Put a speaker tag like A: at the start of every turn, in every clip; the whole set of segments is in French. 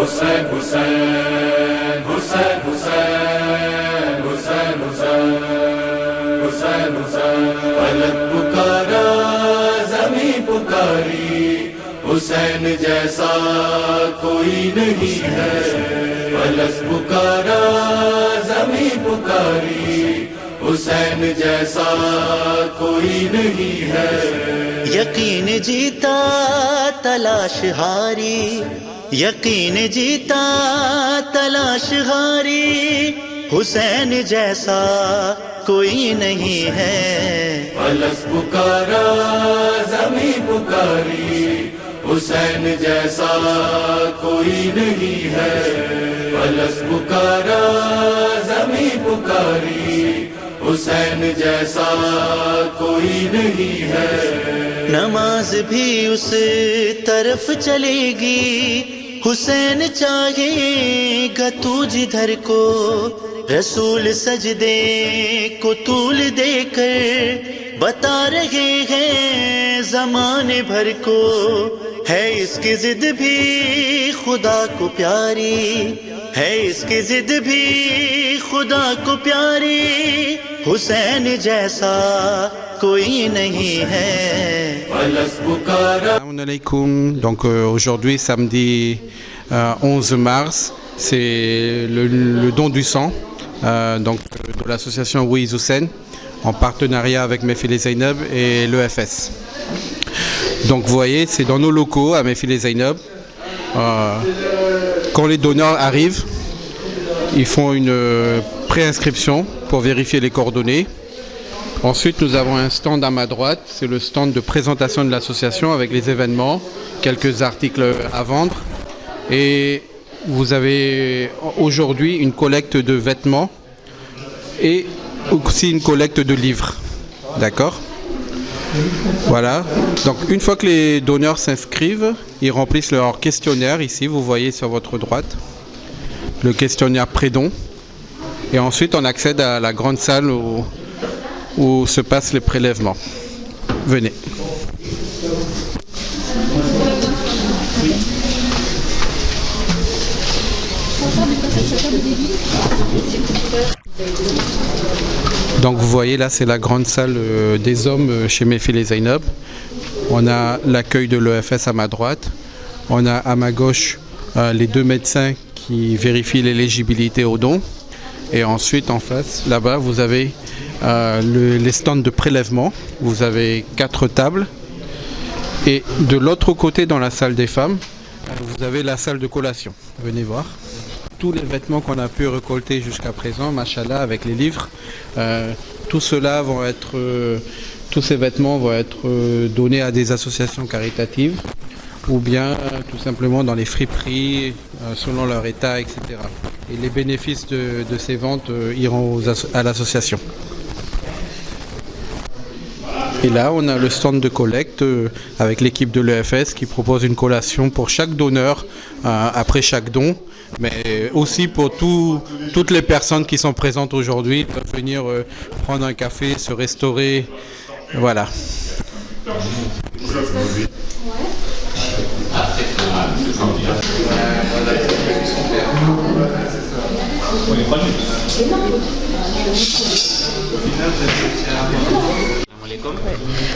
A: Hussein, Hussein, Hussein, Hussein, Hussein, Hussein, Hussein, Hussein. फलक पुकारा, ज़मीं पुकारी, हुसैन जैसा कोई नहीं है। फलक पुकारा, ज़मीं पुकारी, हुसैन जैसा कोई नहीं है।
B: यकीन जीता तलाश हारी, यकीन जीता तलाश हारी, हुसैन जैसा कोई नहीं है।
A: फलक पुकारा, ज़मीं पुकारी, हुसैन जैसा कोई नहीं है। फलक पुकारा, ज़मीं पुकारी, हुसैन जैसा कोई नहीं है।
B: नमाज भी उस तरफ चलेगी, हुसैन चाहेगा तू जिधर को। रसूल सजदे को तूल देकर बता रहे हैं ज़माने भर को। है इसकी जिद भी खुदा को प्यारी, है इसकी जिद भी खुदा को प्यारी, हुसैन जैसा कोई नहीं है।
C: Assalamu alaikum. Donc aujourd'hui samedi 11 mars, c'est le don du sang donc de l'association Rouiz Hussein en partenariat avec Mehfil Zainab et l'EFS. Donc vous voyez, c'est dans nos locaux à Mehfil Zainab. Quand les donneurs arrivent, ils font une préinscription pour vérifier les coordonnées. Ensuite, nous avons un stand à ma droite, c'est le stand de présentation de l'association avec les événements, quelques articles à vendre. Et vous avez aujourd'hui une collecte de vêtements et aussi une collecte de livres. D'accord ? Voilà. Donc une fois que les donneurs s'inscrivent, ils remplissent leur questionnaire ici, vous voyez sur votre droite, le questionnaire pré-don. Et ensuite, on accède à la grande salle où se passent les prélèvements. Venez. Donc vous voyez là, c'est la grande salle des hommes chez Mehfil Zainab. On a l'accueil de l'EFS à ma droite. On a à ma gauche les deux médecins qui vérifient l'éligibilité aux dons. Et ensuite en face, là-bas, vous avez les stands de prélèvement. Vous avez 4 tables. Et de l'autre côté, dans la salle des femmes, vous avez la salle de collation. Venez voir. Tous les vêtements qu'on a pu récolter jusqu'à présent, machallah, avec les livres, tous ces vêtements vont être donnés à des associations caritatives ou bien tout simplement dans les friperies selon leur état, etc. Et les bénéfices de ces ventes iront à l'association. Et là, on a le stand de collecte avec l'équipe de l'EFS qui propose une collation pour chaque donneur après chaque don, mais aussi pour toutes les personnes qui sont présentes aujourd'hui, peuvent venir prendre un café, se restaurer, voilà.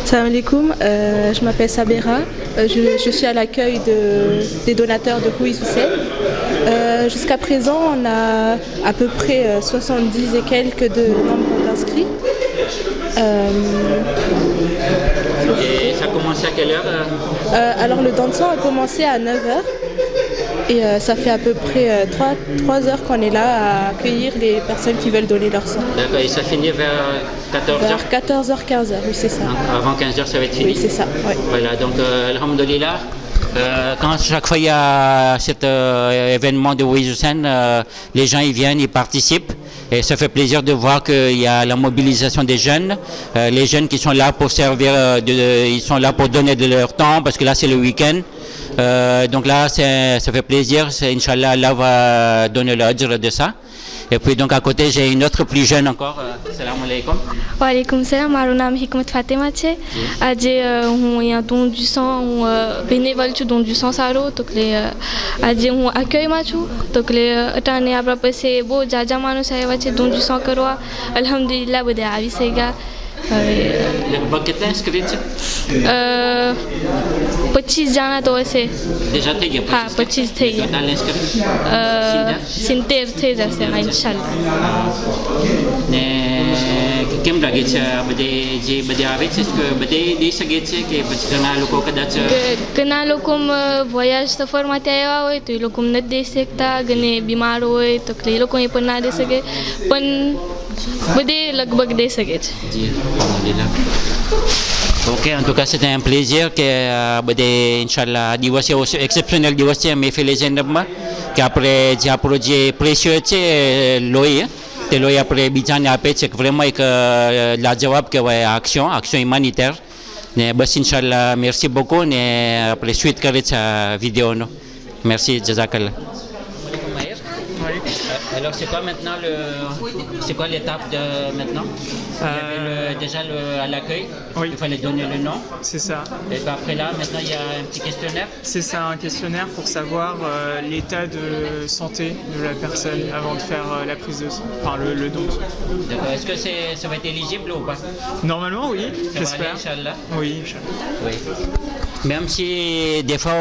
D: Salam alaikum, je m'appelle Sabera, je suis à l'accueil des donateurs de Rouiz Hussein. Jusqu'à présent, on a à peu près 70 et quelques de nombre d'inscrits.
E: Et ça a commencé à quelle heure
D: Alors le don de sang a commencé à 9h. Et ça fait à peu près 3 heures qu'on est là à accueillir les personnes qui veulent donner leur sang.
E: D'accord, et ça finit vers 14h
D: Vers 14h, 15h, oui c'est ça.
E: Donc, avant 15h ça va être fini.
D: Oui c'est ça, oui.
E: Voilà, donc alhamdoulilah, quand chaque fois il y a cet événement de Rouiz Hussein, les gens ils viennent, ils participent. Et ça fait plaisir de voir qu'il y a la mobilisation des jeunes, les jeunes qui sont là pour servir, ils sont là pour donner de leur temps parce que là c'est le week-end. Donc là, ça fait plaisir. Inch'Allah, Allah va donner l'ajr de ça. Et puis donc à côté, j'ai une autre plus jeune encore. Salam alaikum.
F: Wa alaikum salam. Mon nom est Hikmat Fatima. આજે હું અહીંયા don du sang, હું bénévole છું don du sang સારો. તો કે આજે હું accueilમાં છું. તો કે અટાણે આપણા પાસે બહુ જાજા માણસ આવ્યા છે don du sang કરવા. અલ્હમ્દુલિલ્લાહ બધા આવી છે ગયા.
E: લગભગ કેટલા inscrits છે?
F: 25 જણા તો હશે.
E: Déjà થઈ ગયા?
F: હા 25 થઈ ગયા.
E: Total inscrits?
F: 70 થઈ જશે ઇન્શાલ્લાહ.
E: ને કેમ લાગે છે આ બધે જે બધે આવે છે કે બધે દઈ શકે છે કે પછી ઘણા લોકો કદાચ
F: ઘણા લોકો વોયાજ સફરમાંથી આવ્યા હોય તો એ લોકો નથી દઈ શકતા, ઘણે બીમાર હોય તો એ લોકો એ પણ ના દઈ શકે, પણ બધે લગભગ દઈ શકે છે.
E: જી અલ્હમ્દુલિલ્લાહ. Ok, en tout cas c'était un plaisir કે બધે ઇન્શાલ્લાહ દિવસ એવો એક્સેપ્શનલ દિવસ છે મહેફિલ જન્નતમાં કે આપણે જે આપણો જે પ્રેશિયસ છે લોહી તે લોહી આપણે બીજાને આપે છે. vraiment એક લાજવાબ કહેવાય એક્શન humanitaire. ને બસ ઇન્શાલ્લાહ merci beaucoup ને આપણે સ્વીટ કરે છે આ વિડીયોનો. merci, jazakallah. Alors c'est quoi maintenant c'est quoi l'étape de maintenant? Déjà à l'accueil,
G: oui.
E: Il fallait donner le nom.
G: C'est ça.
E: Et puis après là, maintenant il y a un petit questionnaire.
G: C'est ça, un questionnaire pour savoir l'état de santé de la personne avant de faire la prise de sang, enfin le don.
E: D'accord. Est-ce que ça va être éligible ou pas?
G: Normalement oui, j'espère.
E: Inch'Allah.
G: Oui, Inch'Allah.
E: Oui. Même si des fois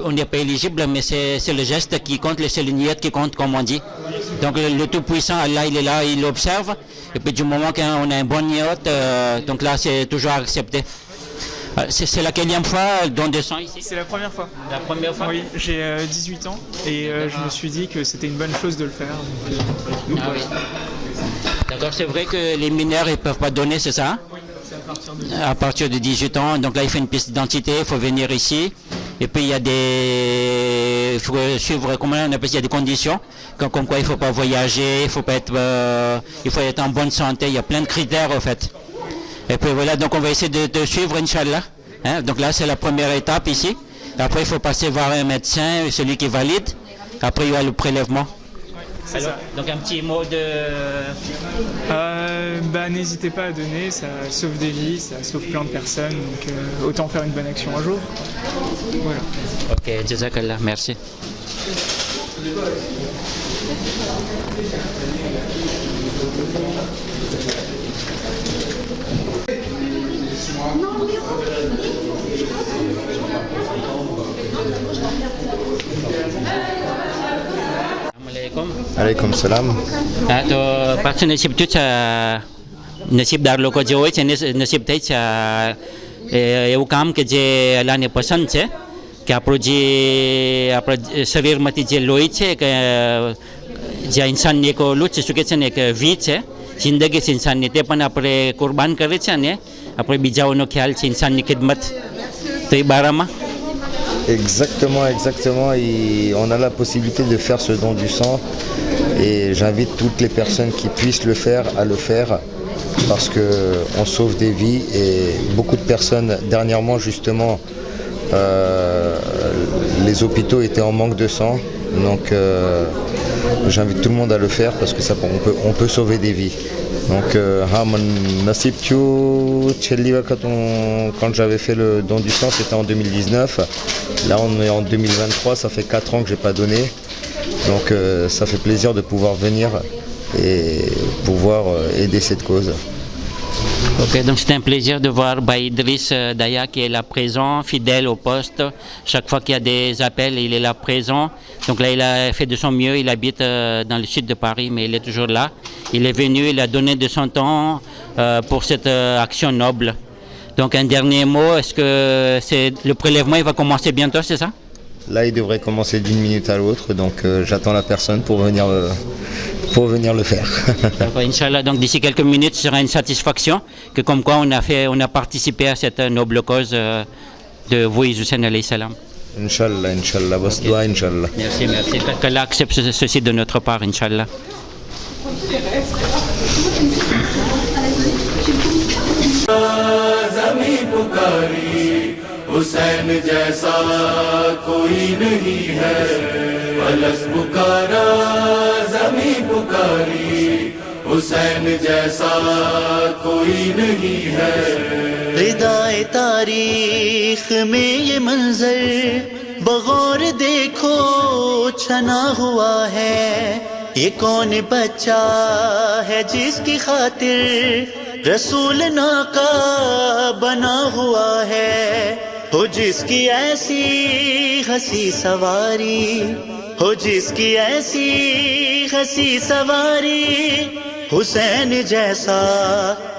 E: on n'est pas éligible, mais c'est le geste qui compte, c'est le niyat qui compte, comme on dit. Donc le Tout-Puissant, Allah, il est là, il observe. Et puis du moment qu'on a un bon niyat, donc là c'est toujours accepté. C'est la quatrième fois don de sang ici?
G: C'est la première fois.
E: La première fois?
G: Oui, j'ai 18 ans et je me suis dit que c'était une bonne chose de le faire. Donc,
E: ah oui. D'accord, c'est vrai que les mineurs ils ne peuvent pas donner, c'est ça?
G: Oui, c'est
E: à partir de 18 ans. Donc là il fait une pièce d'identité, il faut venir ici. Et puis il y a il faut suivre, comment on appelle ça, il y a des conditions, comme quoi il ne faut pas voyager, il faut être en bonne santé, il y a plein de critères en fait. Et puis voilà, donc on va essayer de suivre, Inch'Allah. Hein? Donc là c'est la première étape ici. Après il faut passer voir un médecin, celui qui valide. Après il y a le prélèvement. Alors, donc un petit mot de...
G: n'hésitez pas à donner, ça sauve des vies, ça sauve plein de personnes, donc autant faire une bonne action un jour. Voilà.
E: Ok, jazakallah, merci.
H: Alaikum salam.
E: તો પાછું નસીબ થયું છે, નસીબદાર લોકો જે હોય છે નસીબ થઈ છે એવું કામ કે જે અલ્લાહને પસંદ છે કે આપણું જે આપણા શરીરમાંથી જે લોહી છે કે જે ઇન્સાનની એક ઓલું છે શું કહે છે ને એક વી છે જિંદગી છે ઇન્સાનની, તે પણ આપણે કુરબાન કરે છે અને આપણે બીજાઓનો ખ્યાલ છે ઇન્સાનની ખિદમત, તો એ બારામાં.
H: Exactement. Et on a la possibilité de faire ce don du sang et j'invite toutes les personnes qui puissent le faire à le faire parce qu'on sauve des vies et beaucoup de personnes, dernièrement justement, les hôpitaux étaient en manque de sang, donc j'invite tout le monde à le faire parce que on peut sauver des vies. Donc, quand j'avais fait le don du sang, c'était en 2019. Là, on est en 2023, ça fait 4 ans que je n'ai pas donné. Donc, ça fait plaisir de pouvoir venir et pouvoir aider cette cause.
E: Ok, donc c'est un plaisir de voir Idriss Daya qui est là présent, fidèle au poste. Chaque fois qu'il y a des appels, il est là présent. Donc là, il a fait de son mieux. Il habite dans le sud de Paris, mais il est toujours là. Il est venu, il a donné de son temps pour cette action noble. Donc un dernier mot, est-ce que le prélèvement il va commencer bientôt, c'est ça?
H: Là, il devrait commencer d'une minute à l'autre, donc j'attends la personne pour venir le faire.
E: Inch'Allah, donc d'ici quelques minutes, ce sera une satisfaction que comme quoi on a participé à cette noble cause de Bouïz Hussein alayhi salam.
H: Inch'Allah, boss doua, Inch'Allah.
E: Merci. Qu'Allah accepte ceci de notre part, Inch'Allah.
A: حسین جیسا کوئی نہیں ہے فلس پکارا زمین پکاری حسین جیسا کوئی نہیں ہے
B: ردائے تاریخ میں یہ منظر بغور دیکھو چھنا ہوا ہے یہ کون بچہ ہے جس کی خاطر رسول ناقہ بنا ہوا ہے ہو جس کی ایسی ہنسی سواری ہو جس کی ایسی ہنسی سواری حسین جیسا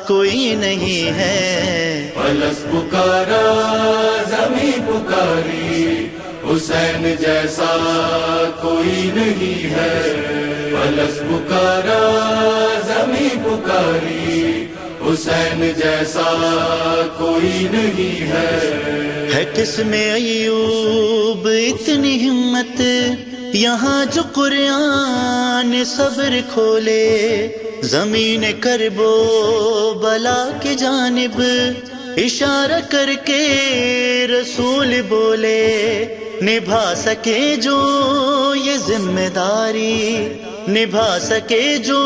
B: کوئی نہیں ہے
A: فلس پکارا زمین پکاری حسین جیسا کوئی نہیں ہے فلس پکارا زمین پکاری حسین جیسا کوئی نہیں ہے
B: کس میں ایوب اتنی ہمت یہاں جو قرآن صبر کھولے زمین کرب و بلا کی جانب اشارہ کر کے رسول بولے نبھا سکے جو یہ ذمہ داری نبھا سکے جو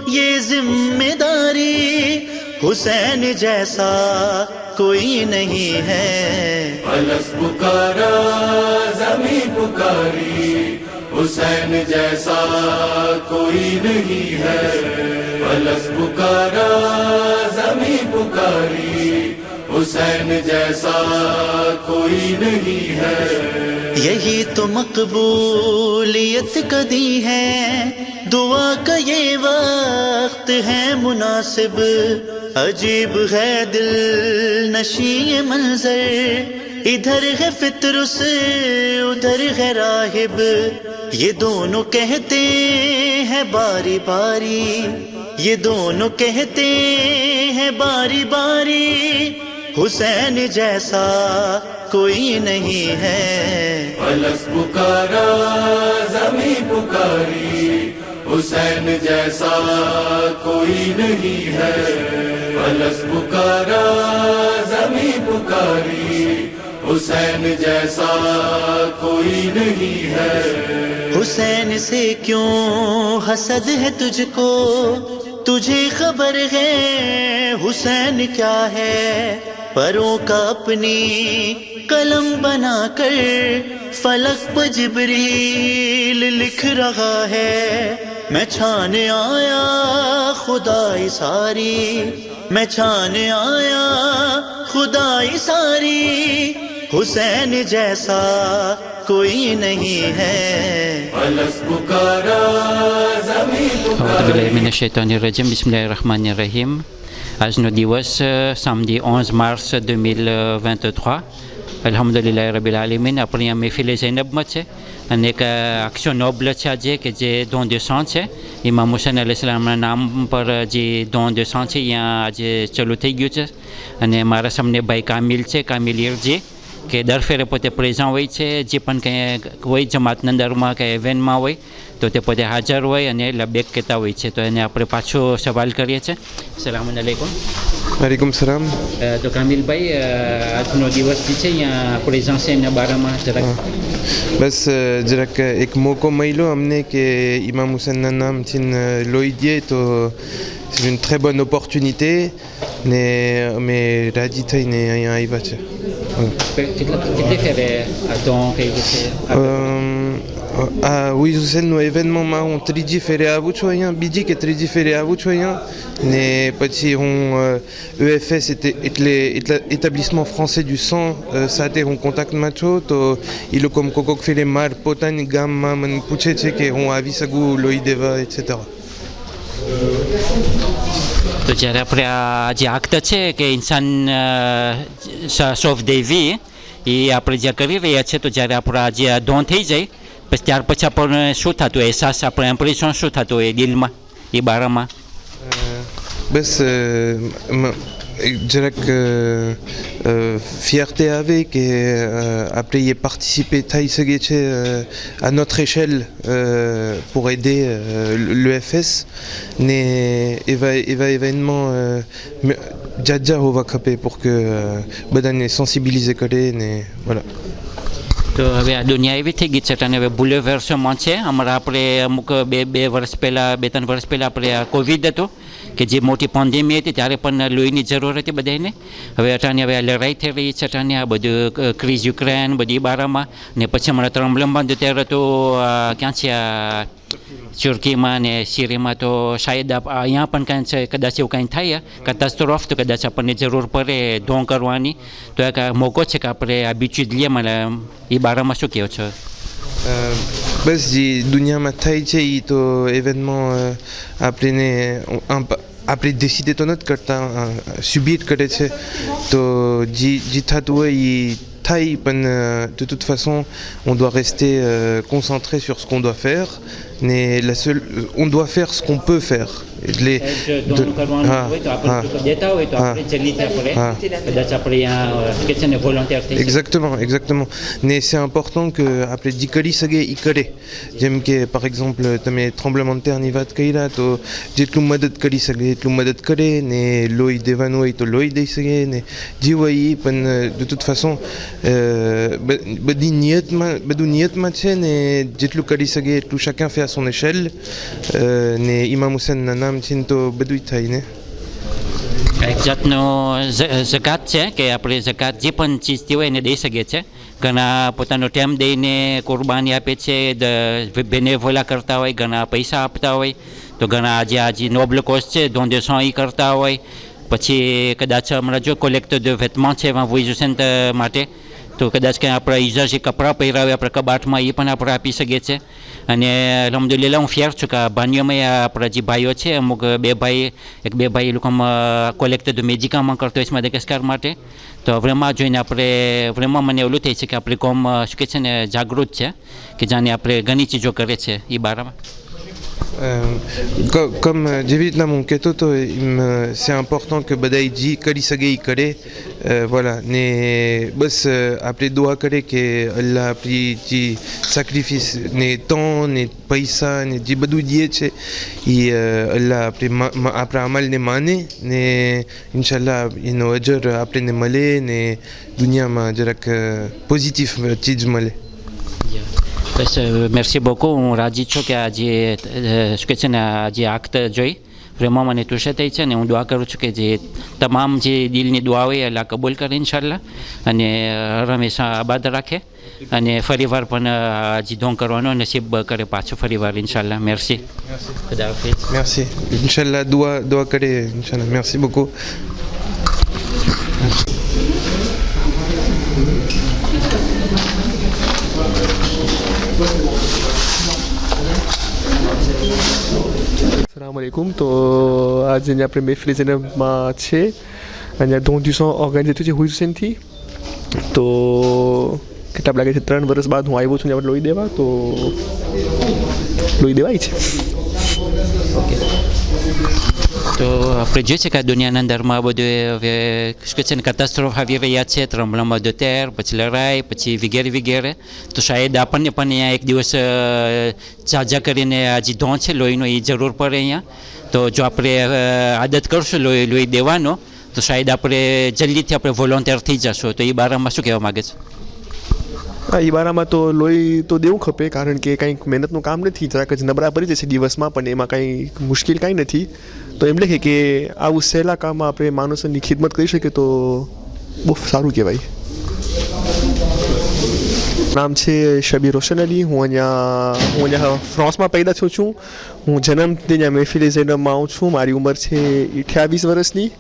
B: یہ ذمہ داری حسین جیسا کوئی نہیں ہے
A: فلس پکارا زمین پکاری حسین جیسا کوئی نہیں ہے فلس پکارا زمین پکاری حسین جیسا کوئی نہیں ہے
B: یہی تو مقبولیت کا دی ہے دعا کا یہ وقت ہے مناسب عجیب ہے دل نشی یہ منظر ادھر ہے فطرس ادھر ہے راہب یہ دونوں کہتے ہیں باری باری یہ دونوں کہتے ہیں باری باری حسین جیسا کوئی نہیں ہے
A: فلس پکارا زمین پکاری حسین جیسا کوئی نہیں ہے فلس پکارا زمین پکاری حسین جیسا کوئی نہیں ہے
B: حسین سے کیوں حسد ہے تجھ کو تجھے خبر ہے حسین کیا ہے پروں کا اپنی قلم بنا کر فلک پہ جبریل لکھ رہا ہے میں چھانے آیا خدائی ساری میں چھانے آیا خدائی ساری حسین جیسا کوئی نہیں ہے
A: فلس پکارا زمین پکاری
E: من الشیطان الرجیم بسم اللہ الرحمن الرحیم આજનો દિવસ samedi 11 mars 2023 અલ્હમ્દુલિલ્લાહ રબિલ આલમીન આપણી આ મહેફિલ ઝૈનબમાં છે અને એક એક્શન નોબલ છે આજે કે જે don de sang છે ઇમામ હુસૈન અલૈહિસ્સલામના નામ પર જે don de sang છે અહીંયા આજે ચાલુ થઈ ગયું છે અને મારા સામે ભાઈ કામિલ યરજી કે દર ફેરે પોતે પ્રેઝન્ટ હોય છે જે પણ કંઈ હોય જમાતના અંદરમાં કે ઇવેન્ટમાં હોય તો તે પોતે હાજર હોય અને લબેક કહેતા હોય છે તો એને આપણે પાછો સવાલ કરીએ છીએ સલામ અલૈકુમ
C: વાલેકુમ સલામ
E: તો કામિલભાઈ આજનો દિવસ જે છે અહીંયા પ્રેઝન્ટ છે એના બારામાં જરાક
C: બસ જરાક એક મોકો મળ્યો અમને કે ઇમામ હુસૈનના નામ લોહી દઈએ તો c'est une très bonne opportunité ને અમે રાજી થઈને અહીંયા આવ્યા છે
E: કેટલી ફેરે આ તો કઈ રીતે
C: oui હુસૈનનો ઇવેન્ટમાં હું ત્રીજી ફેરે આવું છું અહીંયા બીજી કે ત્રીજી ફેરે આવું છું અહીંયા ને પછી હું EFS એટલે établissement français du sang સાથે હું કોન્ટેક્ટમાં છું તો એ લોકો કોક ફેરે માર પોતાની ગામમાં મને પૂછે છે કે હું આવી શકું લોહી દેવા etc.
E: તો જ્યારે આપણે આ જે આક્ત છે કે ઇન્સાન સોફ દેવી એ આપણે જે કરી રહ્યા છે તો જ્યારે આપણા જે ધોન થઈ જાય પછી ત્યાર પછી આપણને શું થતું અહેસાસ આપણે ઇમ્પ્રેશન શું થતું હોય દિલમાં એ બારામાં
C: બસ
I: dirais que fierté avec et après y participer à notre échelle pour aider l'EFS et va événement déjà on va caper pour que badan est sensibilisé voilà.
E: તો હવે આ દુનિયા એવી થઈ ગઈ છે અને હવે બુલેવર્સમાં છે અમારા આપણે અમુક બે વર્ષ પહેલાં 2-3 વર્ષ પહેલાં આપણે આ કોવિડ હતો કે જે મોટી પેન્ડેમિક હતી ત્યારે પણ લોહીની જરૂર હતી બધાને હવે અટાણે હવે આ લડાઈ થઈ રહી છે અટાણે આ બધું ક્રીઝ યુક્રેન બધી બારામાં ને પછી હમણાં ત્રંબલમમાં ત્યારે તો ક્યાં છે આ તુર્કીમાં ને સિરિયામાં તો શાયદ અહીંયા પણ કાંઈ કદાચ એવું કાંઈ થાય કેટાસ્ટ્રોફ તો કદાચ આપણને જરૂર પડે ધોં કરવાની તો એક મોકો છે કે આપણે આ બીચું જ લઈએ મને એ બારામાં શું કહો છો
I: બસ જે દુનિયામાં થાય છે એ તો événement આપણે décider તો નથી કરતા subir કરે છે તો જે થતું હોય એ થાય પણ de toute façon on doit rester concentré sur ce qu'on doit faire mais on doit faire ce qu'on peut faire exactement mais c'est important que après dikali sage ikare j'aime que par exemple tame tremblement de terre ni vat kaila to jetlu madad kali sage jetlu madad kare ne loy devano to loy de sage ne jiwai pan de toute façon badi niyat ma che ne jetlu kali sage jetlu chacun fait à son échelle ne Imam Hussein nanam tinto bedui taine
E: એક જાતનો ઝકાત છે કે આપણે ઝકાત જે પણ ચીજથી હોય એને દઈ શકીએ છીએ ઘણા પોતાનો ટાઈમ દઈને કુરબાની આપે છે બેનેવોલા કરતા હોય ઘણા પૈસા આપતા હોય તો ઘણા આજે નોબલ કોઝ છે ડોનેશન એ કરતા હોય પછી કદાચ હમણાં જો કોલેક્ટર de vêtements છે એમાં વોઇઝન માટે તો કદાચ કંઈ આપણા યુઝર જે કપડાં પહેર્યા હોય આપણા કબાટમાં એ પણ આપણે આપી શકીએ છીએ અને અલ્હમ્દુલિલ્લાહ હું ફિયર છું કે આ બાનીઓમાં આપણા જે ભાઈઓ છે અમુક બે ભાઈ એ લોકોમાં કોલેક્ટર de médicaments કરતો હોય છે માદાગાસ્કાર માટે તો vraiment જોઈને આપણે vraiment મને એવું થાય છે કે આપણી કોમ શું કહે છે ને જાગૃત છે કે જાણે આપણે ઘણી ચીજો કરે છે એ બારામાં
I: comme David mon keto c'est important que badaiji kali sage ikare voilà ne bas appelé doa kare que Allah appli ji sacrifice ne temps ne paisa ne ji badou dieche et Allah appelé après amal ne mane ne inshallah ino ajr appelé ne male ne dunia ma dirak positif tij male.
E: બસ merci beaucoup હું રાજી છું કે આજે શું કહે છે ને આજે આક્ત જોઈ vraiment મને તુષે થઈ છે અને હું દુઆ કરું છું કે જે તમામ જે દિલની દુઆ હોય અલ્લાહ કબૂલ કરે ઇન્શાલ્લાહ અને હંમેશા આબાદ રાખે અને ફરીવાર પણ જે ધોં કરવાનો નસીબ કરે પાછો ફરીવાર ઇન્શાલ્લાહ merci
I: merci ઇન્શાલ્લાહ દુઆ કરે ઇન્શાલ્લાહ merci beaucoup
J: Assalamualaikum. તો આજે આપણે મહેફિલ ઝૈનબમાં છે અને don du sang ઓર્ગેનાઇઝ થયું છે હુસેનથી તો કેટલા લાગે છે 3 વર્ષ બાદ હું આવ્યો છું આપણે લોહી દેવા તો લોહી દેવાય છે
E: ઓકે તો આપણે જોઈએ છે કે આ દુનિયાના અંદરમાં બધું હવે શું કહે છે ને કેટાસ્ટ્રોફ આવી રહ્યા છે tremblement de terre પછી લડાઈ પછી વગેરે તો શાયદ આપણને પણ અહીંયા એક દિવસ જાજા કરીને આ જે ધોં છે લોહીનો એ જરૂર પડે અહીંયા તો જો આપણે આદત કરશું લોહી દેવાનો તો શાયદ આપણે જલ્દીથી આપણે વોલન્ટિયર થઈ જશું તો એ બારામાં શું કહેવા માગે છે
J: એ બારામાં તો લોહી તો દેવું ખપે કારણ કે કંઈક મહેનતનું કામ નથી જરાક જ નબળા પડી જશે દિવસમાં પણ એમાં કંઈ મુશ્કેલ કાંઈ નથી તો એમ લખે કે આવું સહેલા કામમાં આપણે માણસોની ખિદમત કરી શકીએ તો બહુ સારું કહેવાય નામ છે શબીર રોશન અલી હું અહીંયા ફ્રાન્સમાં પેદા થયો છું હું જન્મથી અહીંયા મહેફિલ ઝૈનબમાં આવું છું મારી ઉંમર છે 28 વર્ષની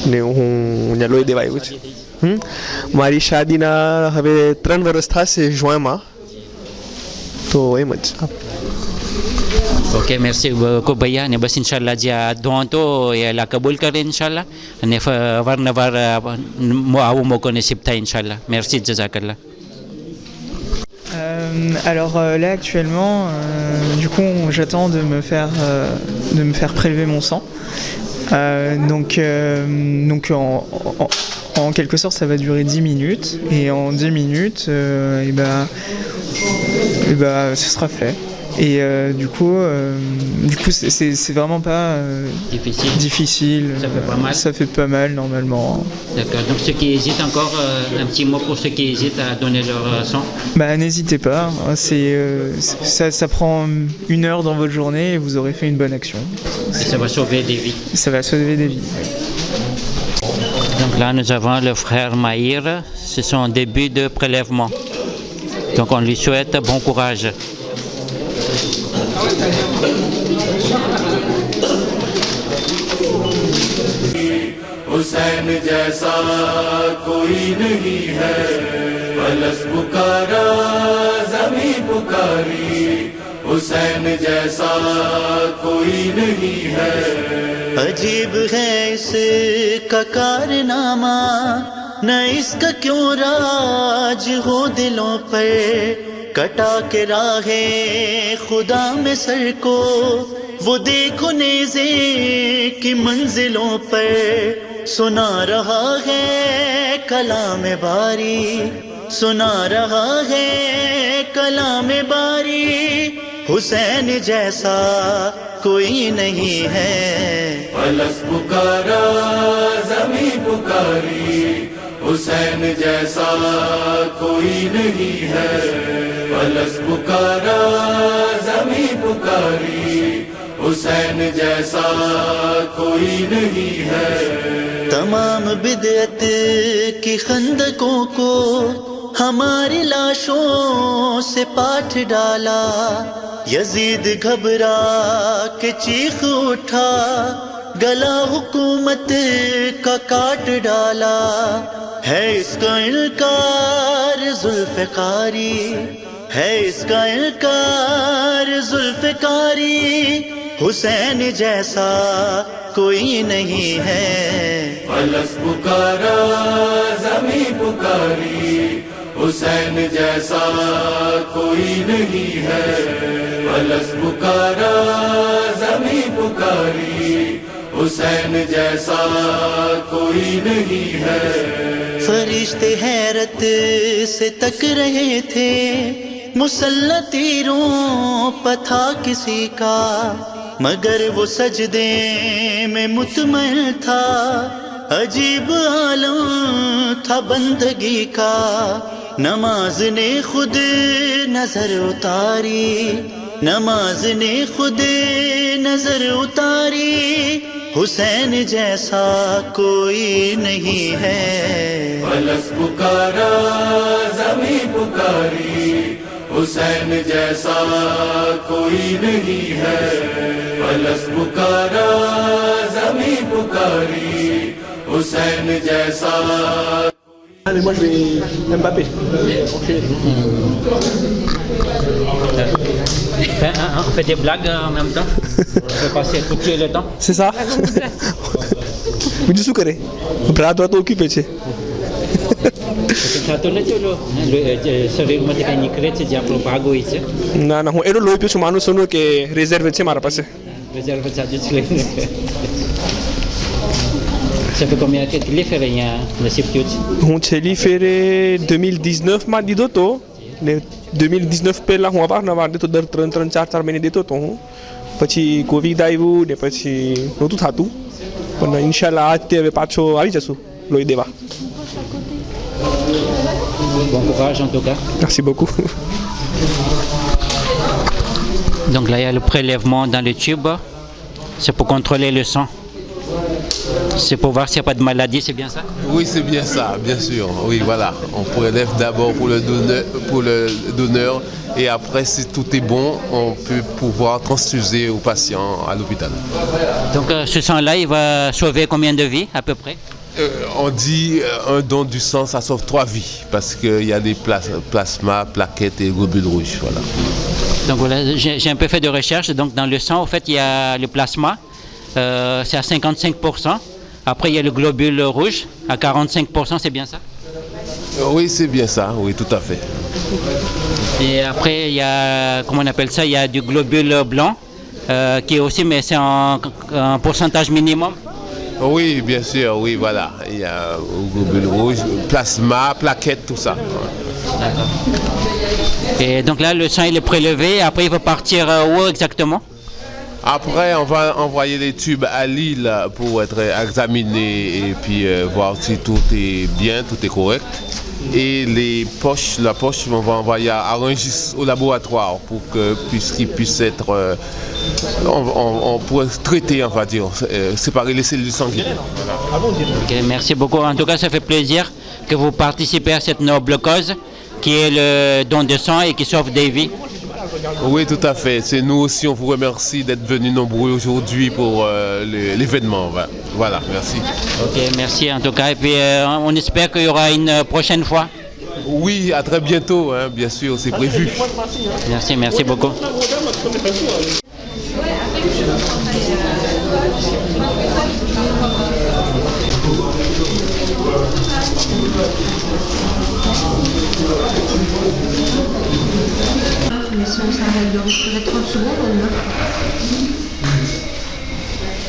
J: ને હું અહીંયા લોહી દેવા આવ્યો છું મારી શાદીના હવે 3 વર્ષ થશે જોવામાં તો એમ જ
E: ઓકે merci beaucoup ભૈયા અને બસ ઇન્શાલ્લાહ જે આ ધોં હતો એ અલ્લાહ કબૂલ કરે ઇન્શાલ્લાહ અને અવારનવાર આવો મોકો નસીબ થાય ઇન્શાલ્લાહ merci જઝાકલ્લાહ
G: Alors là actuellement, du coup j'attends de me faire prélever mon sang Donc en quelque sorte, ça va durer 10 minutes. Et en 10 minutes, ce sera fait. Et du coup c'est vraiment pas difficile.
E: Ça fait pas mal.
G: Ça fait pas mal normalement.
E: D'accord. Donc ceux qui hésitent encore, un petit mot pour ceux qui hésitent à donner leur sang.
G: N'hésitez pas. Ça prend 1 heure dans votre journée et vous aurez fait une bonne action.
E: Et ça va sauver des vies.
G: Ça va sauver des vies.
E: Donc là, nous avons le frère Maïr. C'est son début de prélèvement. Donc on lui souhaite bon courage.
A: Hussain जैसा कोई नहीं है फलस पुकारा ज़मीं पुकारी हुसैन जैसा कोई नहीं है
B: अजीब है इसका कारनामा न इसका क्यों राज हो दिलों पर कटा के राहे खुदा में सर को वो देखो नेज़े की मंजिलों पर सुना रहा है कलाम बारी सुना रहा है कलाम बारी हुसैन जैसा कोई नहीं है
A: फलस पुकारा ज़मीं पुकारी हुसैन जैसा कोई नहीं है फलस पुकारा ज़मीं पुकारी हुसैन जैसा कोई नहीं है
B: तमाम बिदअत की खंदकों को हमारी लाशों से पाट डाला यजीद घबरा के चीख उठा गला हुकूमत का काट डाला है इसका इनकार जुल्फ़िकारी है इसका इनकार जुल्फ़िकारी हुसैन जैसा कोई नहीं है
A: फलस पुकारा ज़मीं पुकारी हुसैन जैसा कोई नहीं है फलस पुकारा ज़मीं पुकारी हुसैन जैसा कोई नहीं है
B: फरिश्ते हैरत से तक रहे थे मुसल्ला तीरों पथा किसी का मगर वो सजदे में मुतमइन था अजीब आलम था बंदगी का नमाज ने खुद नजर उतारी नमाज ने खुद नजर उतारी हुसैन जैसा कोई नहीं है
A: फलस पुकारा ज़मीं पुकारी हुसैन जैसा कोई नहीं है फलस पुकारा ज़मीं पुकारी हुसैन जैसा
J: Allez, moi je vais Mbappé.
E: On fait des blagues en même temps. On peut passer pour tuer le temps.
J: C'est ça. Vous કરે bras droit occupé છે.
E: Satu નથી ઓલો શરીરમાં જે કંઈ નીકળે છે જે આપણો ભાગ હોય છે
J: ના ના હું એનો લોહી પીછું માનું છું કે રિઝર્વ છે મારા પાસે
E: réserve ચાર્જ લઈને Ça fait combien de temps il y a le circuit?
J: હું છેલ્લી ફેરે 2019 માં દીધો તો ને 2019 પહેલા હું અવારનવાર દેતો દર 3-4 મહિને દેતો તો હું પછી કોવિડ આવ્યું ને પછી નહોતું થતું પણ ઇન્શાલ્લાહ આજથી હવે પાછો આવી જશું લોહી દેવા.
E: Bon courage en tout cas.
J: Merci beaucoup.
E: Donc là il y a le prélèvement dans le tube. C'est pour contrôler le sang. C'est pour voir s'il n'y a pas de maladie, c'est bien ça?
K: Oui, c'est bien ça, bien sûr. Oui, voilà. On prélève d'abord pour le donneur et après, si tout est bon, on peut pouvoir transfuser au patient à l'hôpital.
E: Donc ce sang-là, il va sauver combien de vies à peu près?
K: On dit un don du sang, ça sauve 3 vies parce qu'il y a des plasmas, plaquettes et globules rouges. Voilà.
E: Donc voilà, j'ai un peu fait de recherche. Donc dans le sang, en fait, il y a le plasma, c'est à 55%. Après, il y a le globule rouge à 45%, c'est bien ça?
K: Oui, c'est bien ça, oui, tout à fait.
E: Et après, il y a, comment on appelle ça, il y a du globule blanc qui est aussi, mais c'est en pourcentage minimum.
K: Oui, bien sûr, oui, voilà. Il y a globule rouge, plasma, plaquettes, tout ça.
E: D'accord. Et donc là, le sang il est prélevé, après il va partir où exactement?
K: Après, on va envoyer les tubes à Lille pour être examinés et puis voir si tout est bien, tout est correct. Et la poche, on va envoyer à Rungis au laboratoire pour qu'ils puissent être, on pourrait traiter, on va dire, séparer les cellules sanguines. Voilà.
E: Okay, merci beaucoup. En tout cas, ça fait plaisir que vous participez à cette noble cause qui est le don de sang et qui sauve des vies.
K: Oui, tout à fait. C'est nous aussi, on vous remercie d'être venus nombreux aujourd'hui pour l'événement. Voilà, merci.
E: Ok, merci en tout cas. Et puis on espère qu'il y aura une prochaine fois.
K: Oui, à très bientôt, hein, bien sûr, c'est prévu.
E: Merci beaucoup.
L: Mais si on s'arrête de respirer 30 secondes, on meurt.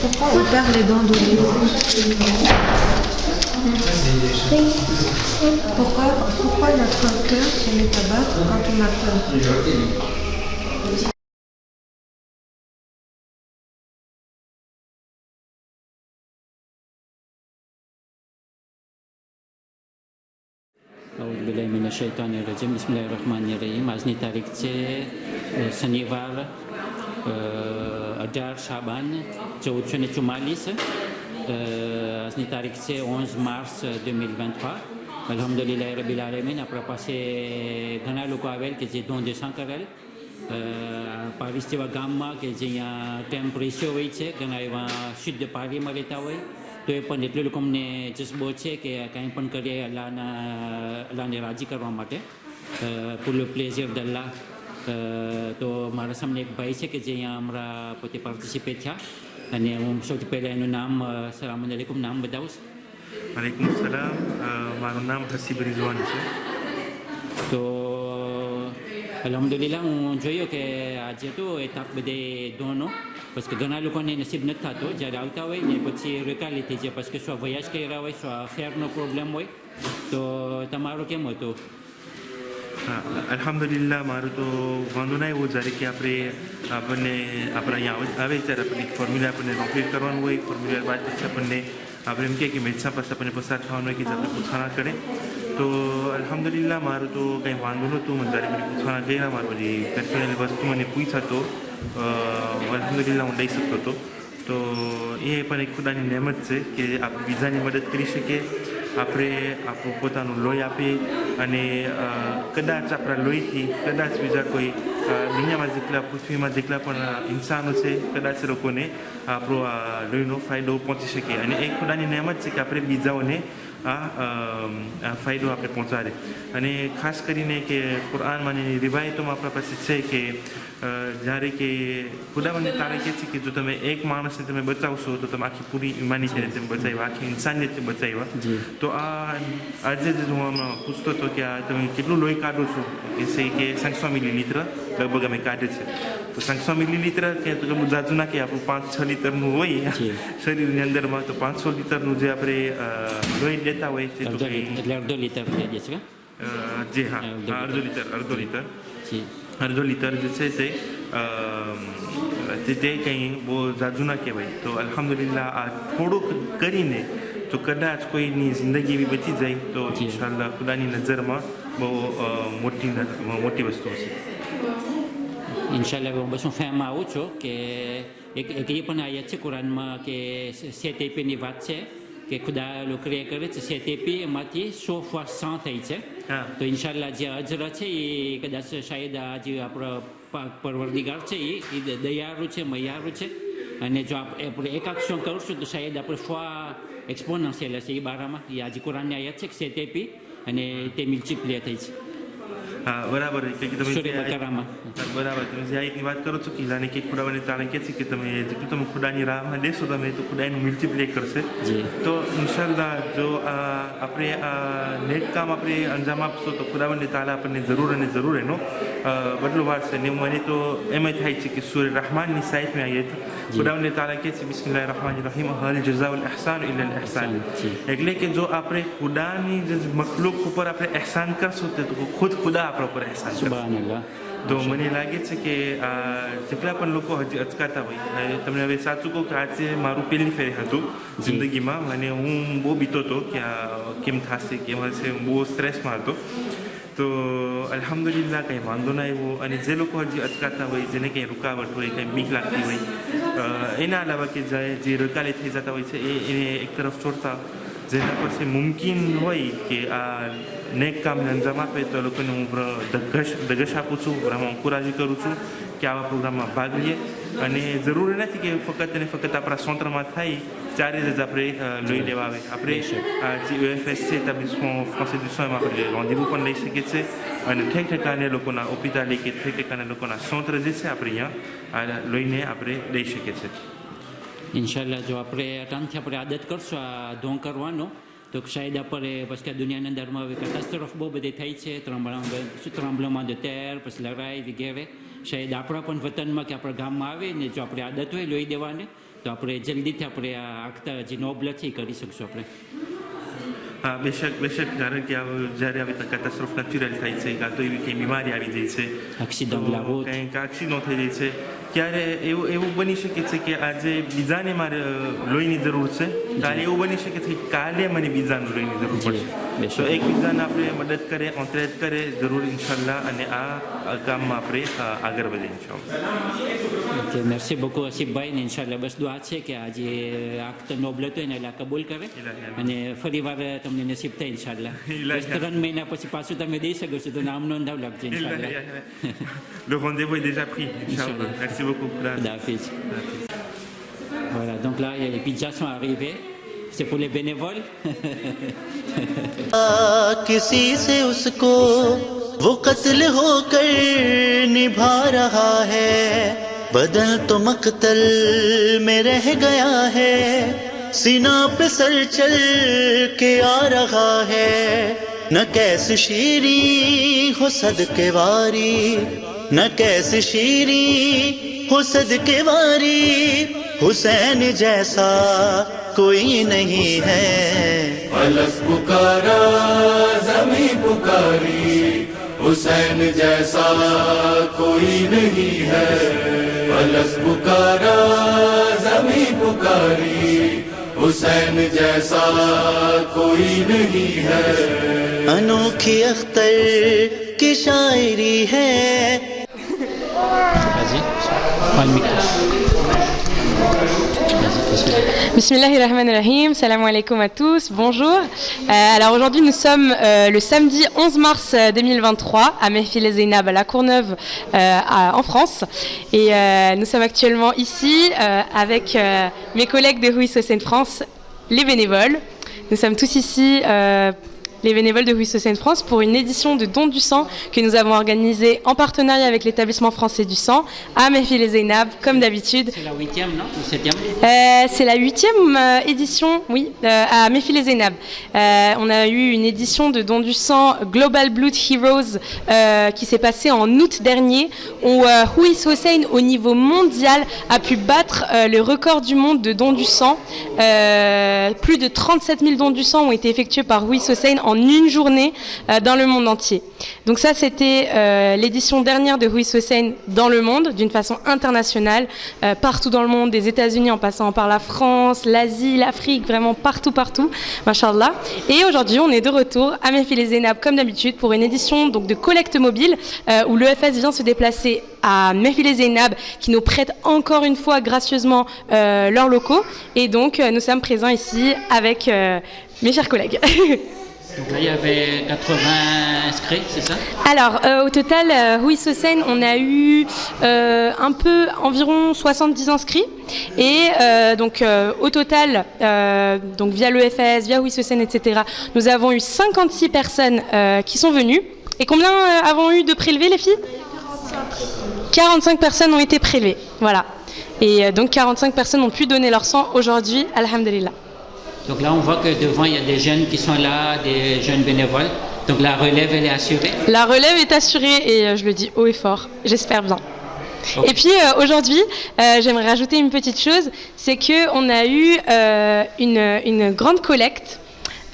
L: Pourquoi on perd les dents d'olive? Pourquoi notre cœur se met à battre quand on a peur?
E: Bismillahirrahmanirrahim. આજની તારીખ છે શનિવાર 18 શાબાન 1444. આજની તારીખ છે 11 માર્ચ 2023. અલ્હમ્દુલિલ્લાહ રબિલ આલમીન. આપણા પાસે ઘણા લોકો આવેલ કે જે don de sang કરેલ પારિસ જેવા ગામમાં કે જે અહીંયા ટેમ્પ રેશિયો હોય છે, ઘણા એવા શુદ્ધ પારીમાં રહેતા હોય તો એ પણ એટલું લોકો અમને જજ્બો છે કે કંઈ પણ કરીએ અલ્લાહને રાજી કરવા માટે pour le plaisir d'Allah. તો મારા સામે એક ભાઈ છે કે જે અહીંયા અમારા પોતે પાર્ટિસિપેટ થયા અને હું સૌથી પહેલાં એનું નામ સલામ અલૈકુમ નામ બતાવું.
M: વાલેકુમ સલામ. મારું નામ હસીબ રિઝવાન છે.
E: તો અલ્હમ્દુલિલ્લાહ હું જોયું કે આજે તો એ તાપ બધે દોનો parce que ઘણા લોકોને નસીબ નથી થતો જ્યારે આવતા હોય ને પછી રેકાલી થઈ જાય parce que soit voyage કર્યા હોય soit ફેરનો પ્રોબ્લેમ હોય. તો તમારો કેમ હતો?
M: અલ્હમ્દુલિલ્લાહ મારું તો વાંધો ના એવો જ્યારે કે આપણને અહીંયા આવે ત્યારે આપણે એક ફોર્મ્યુલા આપણને કમ્પ્લીટ કરવાનું હોય. ફોર્મ્યુલા બાદ પછી આપણને આપણે એમ કે મેચના પાસે આપણને પસાર થવાનું હોય કે આપણે પૂછાણા કરે. તો અલ્હમ્દુલિલ્લાહ મારું તો કંઈ વાંધો નહોતું. મને જ્યારે મને પૂછવાના ગયા મારું બધી પર્સનલ વસ્તુ મને પૂછા તો અલ્હમ્દુલિલ્લાહ હું લઈ શકતો હતો. તો એ પણ એક ખુદાની નહેમત છે કે આપણે બીજાની મદદ કરી શકીએ. આપણે આપણું પોતાનું લોહી આપીએ અને કદાચ આપણા લોહીથી કદાચ બીજા કોઈ દુનિયામાં જેટલા પૃથ્વીમાં જેટલા પણ ઇન્સાનો છે કદાચ લોકોને આપણો આ લોહીનો ફાયદો પહોંચી શકે. અને એ ખુદાની નહેમત છે કે આપણે બીજાઓને આ ફાયદો આપણે પહોંચાડે. અને ખાસ કરીને કે કુરાનમાં અને રિવાયતોમાં આપણા પાસે છે કે જ્યારે કે ખુદાવંદે તારે કહે છે કે જો તમે એક માણસને તમે બચાવશો તો તમે આખી પૂરી ઇમાનિટીને તમે બચાવ્યા, આખી ઇન્સાનિયતને બચાવ્યા. તો આજે જ હું હમણાં પૂછતો હતો કે તમે કેટલું લોહી કાઢો છો? કે 500 મિલીલીટર લગભગ અમે કાઢે છે. તો 500 મિલીલીટર કે તો બહુ જાજુ ના કે આપણું 5-6 લીટરનું હોય શરીરની અંદરમાં. તો 500 લીટરનું જે આપણે લોહી દેતા હોય છે તો
E: એટલે અડધો લીટર થઈ જશે.
M: જી હા, અડધો લીટર જે છે તે કંઈ બહુ જાજુ ના કહેવાય. તો અલ્હમ્દુલિલ્લાહ આ થોડુંક કરીને તો કદાચ કોઈની જિંદગી એવી બચી જાય તો ઇન્શાઅલ્લાહ ખુદાની નજરમાં બહુ મોટી વસ્તુ હશે.
E: ઇન્શાઅલ્લાહ બસ હું ફહેમમાં આવું છું કે એક એ પણ આયત છે કુરાનમાં કે 7 એપીની વાત છે કે ખુદા લોકોએ કરે છે 7 એપી એમાંથી 100 fois 100 થઈ છે. તો ઇન્શાઅલ્લાહ જે અજર છે એ કદાચ શાયદ આ જે આપણો પરવરદિગાર છે એ દયાળુ છે, મયાળુ છે. અને જો આપણે એક એક્શન કરશું તો શાયદ આપણે fois એક્સપોનેન્શિયલ હશે એ બારામાં. એ આજે કુરાનની આયત છે કે 7 એપી અને તે મલ્ટીપ્લાય થઈ છે.
M: હા બરાબર. બરાબર તમે જે આયતની વાત કરો છો કે જાણે કે ખુદાવંદે તારે કહે છે કે તમે જેટલું તમે ખુદાની રાહમાં દેશો તમે તો ખુદા એનું મલ્ટીપ્લાય કરશે. તો ઇન્શાઅલ્લાહ જો આપણે આ નેક કામ આપણે અંજામ આપશો તો ખુદાવંદે તાલા આપણને જરૂર અને જરૂર એનો बदलो बार से ने मने तो एम थाई छे कि सूरह रहमान ની સાઈડ में आयत खुदावंद ताला के बिस्मिल्लाहिर्रहमानिर्रहीम हल जज़ा वल ihsan इल्ला अल ihsan એટલે કે જો આપણે ખુદાની મખલુક ઉપર આપણે ihsan કરશું તો ખુદ ખુદા આપણા ઉપર ihsan કરશે સુબહાનલ્લાહ તો મને લાગે છે કે જેટલા પણ લોકો હજી અચકાતા હોય તમને હવે સાચું કહું કે આજે મારું પહેલી ફેરી હતું જિંદગીમાં મને હું બહુ બીતો હતો કે કેમ થશે કેમ હશે બહુ સ્ટ્રેસમાં હતો તો અલ્હમ્દુલિલ્લાહ કંઈ વાંધો ના આવ્યો અને જે લોકો હજી અચકાતા હોય જેને કંઈ રૂકાવટ હોય કંઈ બીક લાગતી હોય એના અલાવા કે જે રકાલે થઈ જતા હોય છે એને એક તરફ છોડતા જેના પાસે મુમકિન હોય કે આ નેક કામને અંજામ આપે તો લોકોને હું દગશ આપું છું હું અંકુરાજી કરું છું કે આવા પ્રોગ્રામમાં ભાગ લઈએ અને જરૂરી નથી કે ફક્ત અને ફક્ત આપણા સોંતરમાં થાય ત્યારે જ આપણે લઈ લેવા આવે આપણે જે UFS છે એટાબ્લિસમેન્ટ ફ્રાન્સિસ du sang એમાં આપણે રોન્ડેવુ પણ લઈ શકીએ છીએ અને ઠેક ઠેકાને લોકોના હોસ્પિટલ કે ઠેક ઠેકાને લોકોના સોંત્ર જે છે આપણે અહીંયા લઈને આપણે લઈ શકીએ છીએ
E: ઇન્શાલ્લાહ જો આપણે અટાણથી આપણે આદત કરશું આ ઢોંગ કરવાનો તો શાયદ આપણે પછી કે દુનિયાના અંદરમાં હવે કેટાસ્ટ્રોફ બહુ બધી થઈ છે ત્રંબલમાં de terre પછી લડાઈ વગેરે શાયદ આપણા પણ વતનમાં કે આપણા ગામમાં આવે ને જો આપણે આદત હોય લોહી દેવાની તો આપણે જલ્દીથી આપણે આ આગતા જે નોબલ છે એ કરી શકશું આપણે
M: બેશક બેશક કારણ કે જ્યારે આવી કેટાસ્ટ્રોફ નેચરલ થાય છે કાં તો એવી કંઈ બીમારી આવી જાય છે કંઈક એક્સિડન્ટ થઈ જાય છે ત્યારે એવું બની શકે છે કે આજે બીજાને મારે લોહીની જરૂર છે કાલે એવું બની શકે છે કે કાલે મને બીજાનું લોહીની જરૂર પડશે તો એકબીજાને આપણે મદદ કરે ઓંતરેજ કરે જરૂર ઇન્શાલ્લાહ અને આ કામમાં આપણે આગળ વધીએ ઇન્શાલ્લાહ
E: merci beaucoup આસિફભાઈ ને ઇન્શાલ્લાહ બસ દુઆ છે કે આજે આખત નોબલ હતો એને અલ્લાહ કબૂલ કરે અને ફરીવાર તમને નસીબ થાય ઇન્શાલ્લાહ 3 મહિના પછી પાછું તમે દઈ શકો છો તો નામ નોંધાવ લાગશે ઇન્શાલ્લાહ
M: le rendez-vous est déjà pris inchallah merci beaucoup
E: Dafiz. Voilà, donc là les pizzas sont arrivées c'est pour les bénévoles
B: किसी से उसको वो कत्ल होकर निभा रहा है बदन तो मक्तल में रह गया है सीना पे सर चल के आ रहा है न कैसे शीरी हो सदके वारी न कैसे शीरी हो सदके वारी हुसैन जैसा कोई नहीं है
A: फलक पुकारा ज़मीं पुकारी हुसैन जैसा कोई नहीं है फलक पुकारा ज़मीं पुकारी हुसैन जैसा कोई नहीं है
B: अनोखी अख्तर की शायरी है
N: Bismillahirrahmanirrahim, salam alaikum à tous, bonjour. Alors aujourd'hui nous sommes le samedi 11 mars 2023 à Mehfil et Zeynab à la Courneuve en France et nous sommes actuellement ici avec mes collègues de Ruiz Hussein France, les bénévoles. Nous sommes tous ici les bénévoles de Ruiz Hussein France pour une édition de Don du sang que nous avons organisée en partenariat avec l'établissement français du sang à Mehfil et Zeynab comme d'habitude.
E: C'est la 8e, non? Ou 7e?
N: C'est la 8e édition, oui, à Mehfil et Zeynab. On a eu une édition de Don du sang Global Blood Heroes qui s'est passée en août dernier où Ruiz Hussein au niveau mondial a pu battre le record du monde de don du sang. Plus de 37 000 dons du sang ont été effectués par Ruiz Hussein en une journée dans le monde entier. Donc ça c'était l'édition dernière de Ruiz Hussein dans le monde d'une façon internationale, partout dans le monde, des États-Unis en passant par la France, l'Asie, l'Afrique, vraiment partout, machallah. Et aujourd'hui on est de retour à Mehfil et Zeynab comme d'habitude pour une édition donc de collecte mobile où l'EFS vient se déplacer à Mehfil et Zeynab qui nous prête encore une fois gracieusement leurs locaux et donc nous sommes présents ici avec mes chers collègues.
E: Donc là, il y avait 80 inscrits, c'est ça?
N: Alors, au total, Ruiz Hussein, on a eu environ 70 inscrits. Et donc, au total, donc via l'EFS, via Ruiz Hussein, etc., nous avons eu 56 personnes qui sont venues. Et combien avons eu de prélevés, les filles? 45 personnes ont été prélevées. Voilà. Et donc, 45 personnes ont pu donner leur sang aujourd'hui, alhamdulillah.
E: Donc là, on voit que devant, il y a des jeunes qui sont là, des jeunes bénévoles. Donc la relève, elle est assurée? La
N: relève est assurée et je le dis haut et fort, j'espère bien. Okay. Et puis aujourd'hui, j'aimerais rajouter une petite chose, c'est qu'on a eu une grande collecte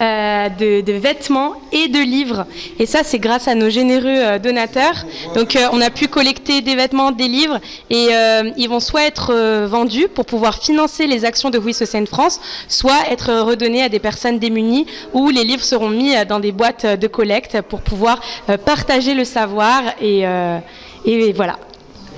N: de vêtements et de livres. Et ça, c'est grâce à nos généreux donateurs. Donc on a pu collecter des vêtements, des livres, et ils vont soit être vendus pour pouvoir financer les actions de Ruiz Hussein France, soit être redonnés à des personnes démunies, où les livres seront mis dans des boîtes de collecte pour pouvoir partager le savoir et voilà.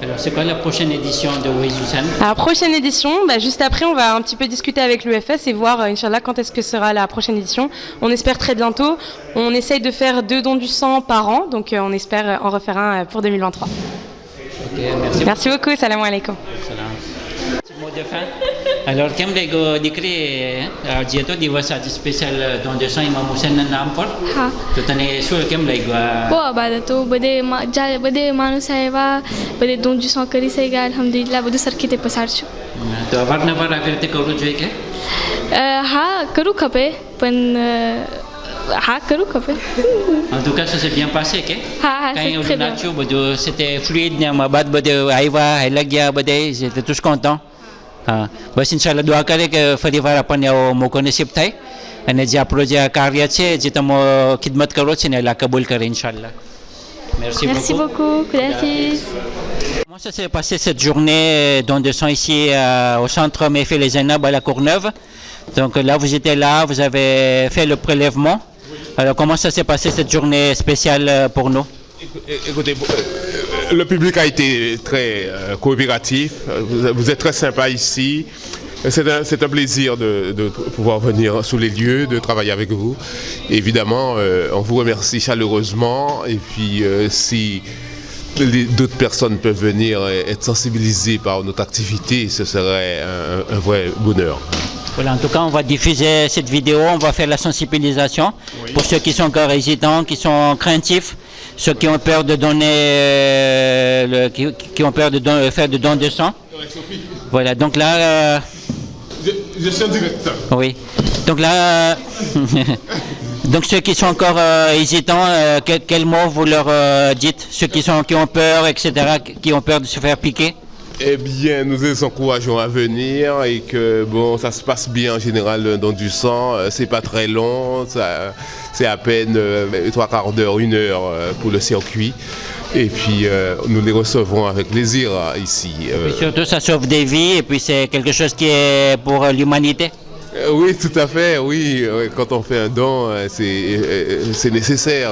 E: Alors, c'est quoi la prochaine édition de Ruiz Hussein?
N: La prochaine édition, juste après, on va un petit peu discuter avec l'UFS et voir, Inch'Allah, quand est-ce que sera la prochaine édition. On espère très bientôt. On essaye de faire 2 dons du sang par an, donc on espère en refaire un pour 2023.
E: Okay,
N: merci beaucoup. Salam alaikum.
E: Mot de fin. Alors, quel est le décret દિવસ આજે special don de sang Imam Hussein ના નામ પર?
F: હા.
E: તો તને શું કેમ લાગ્યું?
F: બહુ આભાર હતો. બધે માણસ આવ્યા, બધે don du sang કરી સહી ગયા. અલ્હમ્દુલિલ્લાહ બધું સરખી રીતે પસાર છું.
E: તો અવારનવાર આવી રીતે કરવું જોઈએ કે?
F: હા, કરવું ખપે, પણ હા, કરવું ખપે.
E: En tout cas, ça s'est bien passé, que?
F: હા,
E: quand on a tout, c'était fluide, ma batte, arriva, elle a gagné, ils étaient tous contents. બસ ઇન્શાલ્લાહ દુઆ કરે કે ફરી વાર આપણને આવો મોકો નસીબ થાય અને જે આપણો જે કાર્ય છે જે તમે ખિદમત કરો છો ને અલ્લાહ કબૂલ કરે ઇન્શાલ્લાહ.
F: Merci beaucoup.
E: Comment ça s'est passé cette journée don de sang ici au centre Mehfil et Zainab à la Courneuve? Donc là vous étiez là, vous avez fait le prélèvement. Alors comment ça s'est passé cette journée spéciale pour nous?
K: Écoutez, le public a été très coopératif, vous êtes très sympa ici, c'est un plaisir de pouvoir venir sous les lieux, de travailler avec vous. Évidemment, on vous remercie chaleureusement et puis si d'autres personnes peuvent venir et être sensibilisées par notre activité, ce serait un vrai bonheur.
E: Voilà, en tout cas, on va diffuser cette vidéo, on va faire la sensibilisation pour ceux qui sont encore hésitants, qui sont craintifs, ceux qui ont peur de donner, qui ont peur de faire de dons de sang. Voilà, donc là.
K: Je suis en direct.
E: Oui, donc là, donc ceux qui sont encore hésitants, quel mot vous leur dites, ceux qui ont peur, etc., qui ont peur de se faire piquer?
K: Eh bien, nous les encourageons à venir et que bon, ça se passe bien en général dans du sang. C'est pas très long, c'est à peine 3/4 d'heure, 1 heure pour le circuit. Et puis nous les recevrons avec plaisir ici.
E: Et surtout, ça sauve des vies et puis c'est quelque chose qui est pour l'humanité.
K: Oui, tout à fait, oui. Quand on fait un don, c'est nécessaire.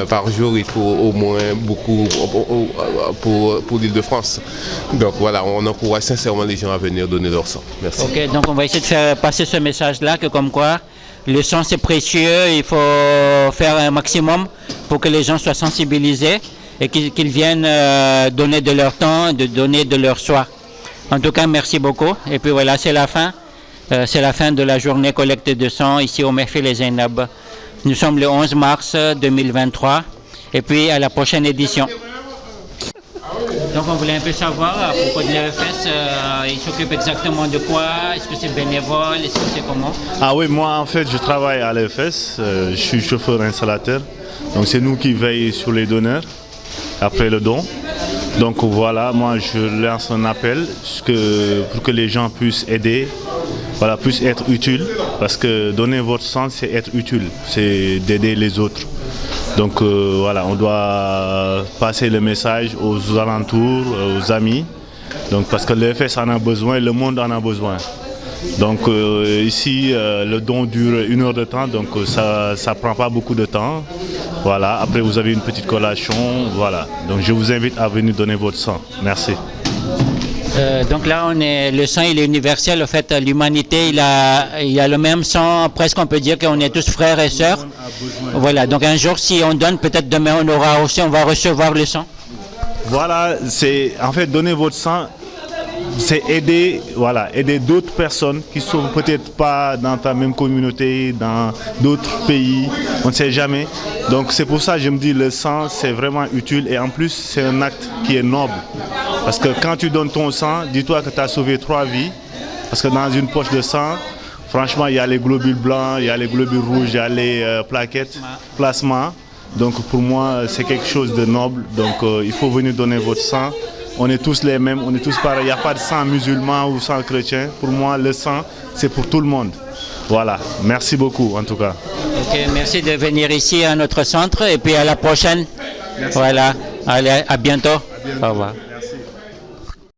K: Par jour, il faut au moins beaucoup pour l'Île-de-France. Donc voilà, on encourage sincèrement les gens à venir donner leur sang. Merci.
E: Ok, donc on va essayer de faire passer ce message-là, que comme quoi le sang c'est précieux, il faut faire un maximum pour que les gens soient sensibilisés et qu'ils viennent donner de leur temps, de donner de leur soi. En tout cas, merci beaucoup. Et puis voilà, c'est la fin. C'est la fin de la journée collecte de sang ici au Mehfil et Zainab. Nous sommes le 11 mars 2023 et puis à la prochaine édition. Donc on voulait un peu savoir à propos de l'EFS, il s'occupe exactement de quoi? Est-ce que c'est bénévole? Est-ce que c'est comment?
O: Ah oui, moi en fait je travaille à l'EFS, je suis chauffeur installateur. Donc c'est nous qui veillons sur les donneurs après le don. Donc voilà, moi je lance un appel pour que les gens puissent aider. Voilà, puisse être utile, parce que donner votre sang, c'est être utile, c'est d'aider les autres. Donc voilà, on doit passer le message aux alentours, aux amis, donc, parce que l'EFS en a besoin, le monde en a besoin. Donc ici, le don dure 1 heure de temps, donc ça ne prend pas beaucoup de temps. Voilà, après vous avez une petite collation, voilà. Donc je vous invite à venir donner votre sang. Merci.
E: Donc là, le sang il est universel. En fait, l'humanité, il a le même sang. Presque, on peut dire qu'on est tous frères et sœurs. Voilà. Donc un jour, si on donne, peut-être demain, on va recevoir le sang.
O: Voilà. C'est en fait donner votre sang, c'est aider, voilà, aider d'autres personnes qui sont peut-être pas dans ta même communauté, dans d'autres pays. On ne sait jamais. Donc c'est pour ça que je me dis le sang, c'est vraiment utile et en plus, c'est un acte qui est noble. Parce que quand tu donnes ton sang, dis-toi que tu as sauvé 3 vies. Parce que dans une poche de sang, Franchement, il y a les globules blancs, il y a les globules rouges, il y a les plaquettes, plasma. Donc pour moi, c'est quelque chose de noble. Donc il faut venir donner votre sang. On est tous les mêmes, on est tous pareils. Il n'y a pas de sang musulman ou sang chrétien. Pour moi, le sang, c'est pour tout le monde. Voilà, merci beaucoup en tout cas.
E: Ok, merci de venir ici à notre centre et puis à la prochaine. Merci. Voilà, allez, à bientôt. Au revoir.